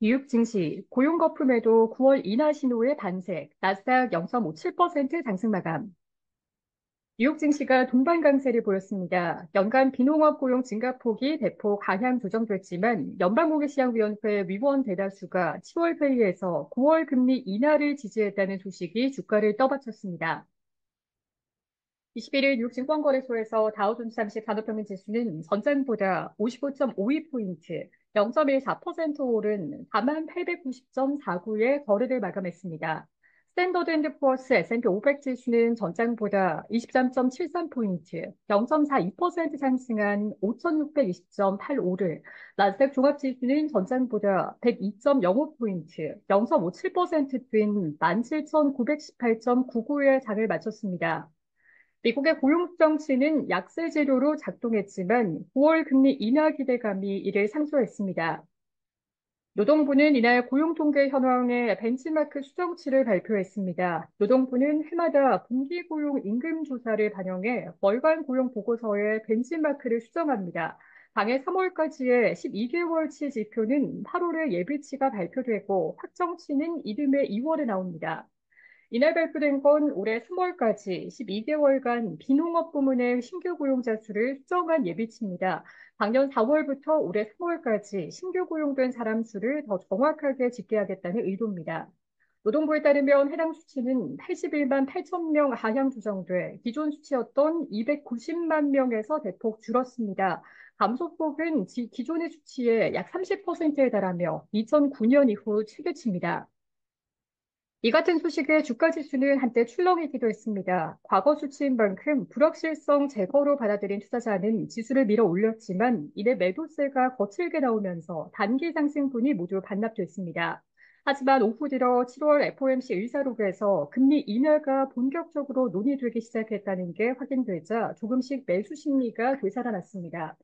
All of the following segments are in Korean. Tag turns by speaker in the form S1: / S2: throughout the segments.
S1: 미국 증시, 고용 거품에도 9월 인하 신호의 반색, 나스닥 0.57% 상승 마감. 뉴욕 증시가 동반 강세를 보였습니다. 연간 비농업 고용 증가폭이 대폭 하향 조정됐지만 연방고객시장위원회 위원 대다수가 10월 회의에서 9월 금리 인하를 지지했다는 소식이 주가를 떠받쳤습니다. 21일 뉴욕 증권거래소에서 다우존스 30 산업평균 지수는 전장보다 55.52포인트, 0.14% 오른 4890.49의 거래를 마감했습니다. 스탠더드 앤드 푸어스 S&P 500 지수는 전장보다 23.73포인트, 0.42% 상승한 5620.85를, 나스닥 종합지수는 전장보다 102.05포인트, 0.57% 뛴 17,918.99의 장을 마쳤습니다. 미국의 고용 정치는 약세 재료로 작동했지만 9월 금리 인하 기대감이 이를 상쇄했습니다. 노동부는 이날 고용통계 현황의 벤치마크 수정치를 발표했습니다. 노동부는 해마다 분기 고용 임금 조사를 반영해 월간 고용 보고서의 벤치마크를 수정합니다. 당해 3월까지의 12개월치 지표는 8월에 예비치가 발표되고 확정치는 이듬해 2월에 나옵니다. 이날 발표된 건 올해 3월까지 12개월간 비농업 부문의 신규 고용자 수를 수정한 예비치입니다. 작년 4월부터 올해 3월까지 신규 고용된 사람 수를 더 정확하게 집계하겠다는 의도입니다. 노동부에 따르면 해당 수치는 81만 8천 명 하향 조정돼 기존 수치였던 290만 명에서 대폭 줄었습니다. 감소폭은 기존의 수치의 약 30%에 달하며 2009년 이후 최대치입니다. 이 같은 소식에 주가 지수는 한때 출렁이기도 했습니다. 과거 수치인 만큼 불확실성 제거로 받아들인 투자자는 지수를 밀어 올렸지만 이내 매도세가 거칠게 나오면서 단기 상승분이 모두 반납됐습니다. 하지만 오후 들어 7월 FOMC 의사록에서 금리 인하가 본격적으로 논의되기 시작했다는 게 확인되자 조금씩 매수 심리가 되살아났습니다.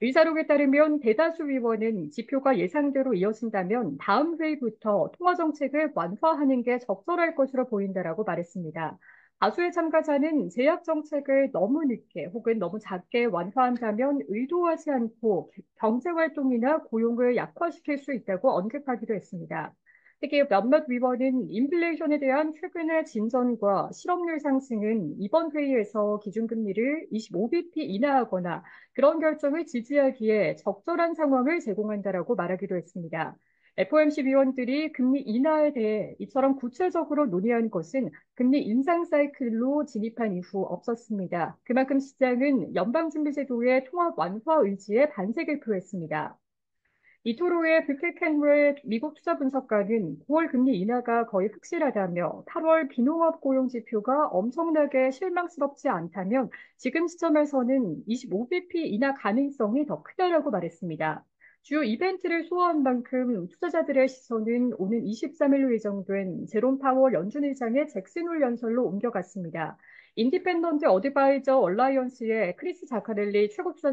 S1: 의사록에 따르면 대다수 위원은 지표가 예상대로 이어진다면 다음 회의부터 통화 정책을 완화하는 게 적절할 것으로 보인다라고 말했습니다. 다수의 참가자는 제약 정책을 너무 늦게 혹은 너무 작게 완화한다면 의도하지 않고 경제 활동이나 고용을 약화시킬 수 있다고 언급하기도 했습니다. 특히 몇몇 위원은 인플레이션에 대한 최근의 진전과 실업률 상승은 이번 회의에서 기준금리를 25bp 인하하거나 그런 결정을 지지하기에 적절한 상황을 제공한다라고 말하기도 했습니다. FOMC 위원들이 금리 인하에 대해 이처럼 구체적으로 논의한 것은 금리 인상 사이클로 진입한 이후 없었습니다. 그만큼 시장은 연방준비제도의 통합 완화 의지에 반색을 표했습니다. 이토로의 뷰케켄웰 미국 투자 분석가는 9월 금리 인하가 거의 확실하다며 8월 비농업 고용 지표가 엄청나게 실망스럽지 않다면 지금 시점에서는 25bp 인하 가능성이 더 크다라고 말했습니다. 주요 이벤트를 소화한 만큼 투자자들의 시선은 오는 23일로 예정된 제롬 파월 연준 의장의 잭슨 홀 연설로 옮겨갔습니다. 인디펜던트 어드바이저 얼라이언스의 크리스 자카렐리 최고 투자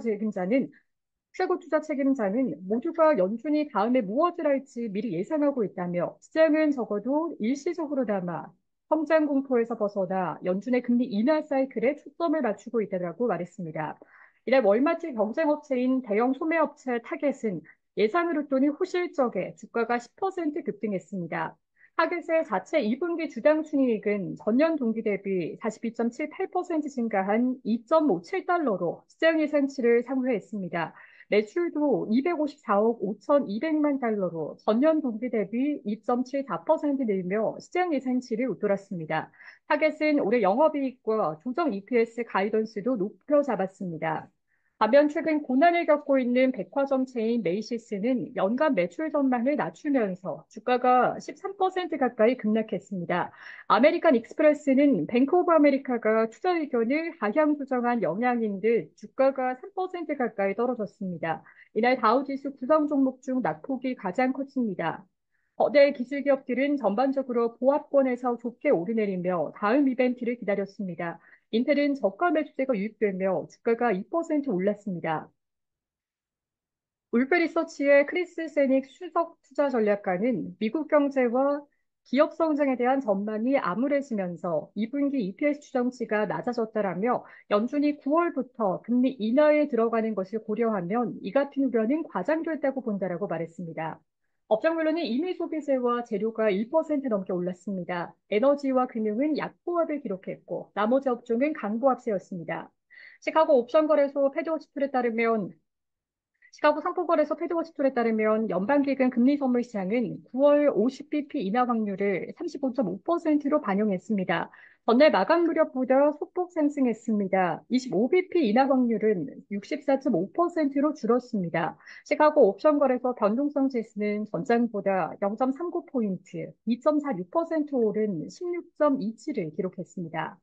S1: 책임자는 모두가 연준이 다음에 무엇을 할지 미리 예상하고 있다며 시장은 적어도 일시적으로나마 성장 공포에서 벗어나 연준의 금리 인하 사이클에 초점을 맞추고 있다고 말했습니다. 이날 월마트 경쟁업체인 대형 소매업체 타겟은 예상을 웃도니 호실적에 주가가 10% 급등했습니다. 타겟의 자체 2분기 주당 순이익은 전년 동기 대비 42.78% 증가한 2.57달러로 시장 예상치를 상회했습니다. 매출도 254억 5,200만 달러로 전년 동기 대비 2.74% 늘며 시장 예상치를 웃돌았습니다. 타겟은 올해 영업이익과 조정 EPS 가이던스도 높여 잡았습니다. 반면 최근 고난을 겪고 있는 백화점 체인 메이시스는 연간 매출 전망을 낮추면서 주가가 13% 가까이 급락했습니다. 아메리칸 익스프레스는 뱅크 오브 아메리카가 투자 의견을 하향 조정한 영향인 듯 주가가 3% 가까이 떨어졌습니다. 이날 다우지수 구성 종목 중 낙폭이 가장 컸습니다. 거대 기술기업들은 전반적으로 보합권에서 좋게 오르내리며 다음 이벤트를 기다렸습니다. 인텔은 저가 매수세가 유입되며 주가가 2% 올랐습니다. 울프 리서치의 크리스 세닉 수석 투자 전략가는 미국 경제와 기업 성장에 대한 전망이 암울해지면서 2분기 EPS 추정치가 낮아졌다라며 연준이 9월부터 금리 인하에 들어가는 것을 고려하면 이 같은 우려는 과장됐다고 본다라고 말했습니다. 업종별로는 임의 소비재와 재료가 1% 넘게 올랐습니다. 에너지와 금융은 약보합을 기록했고, 나머지 업종은 강보합세였습니다. 시카고 옵션 거래소 패드워치툴에 따르면 시카고 상품거래소 패드워치툴에 따르면 연방기금 금리 선물 시장은 9월 50bp 인하 확률을 35.5%로 반영했습니다. 전날 마감 무렵보다 소폭 상승했습니다. 25bp 인하 확률은 64.5%로 줄었습니다. 시카고 옵션 거래소 변동성 지수는 전장보다 0.39포인트, 2.46% 오른 16.27을 기록했습니다.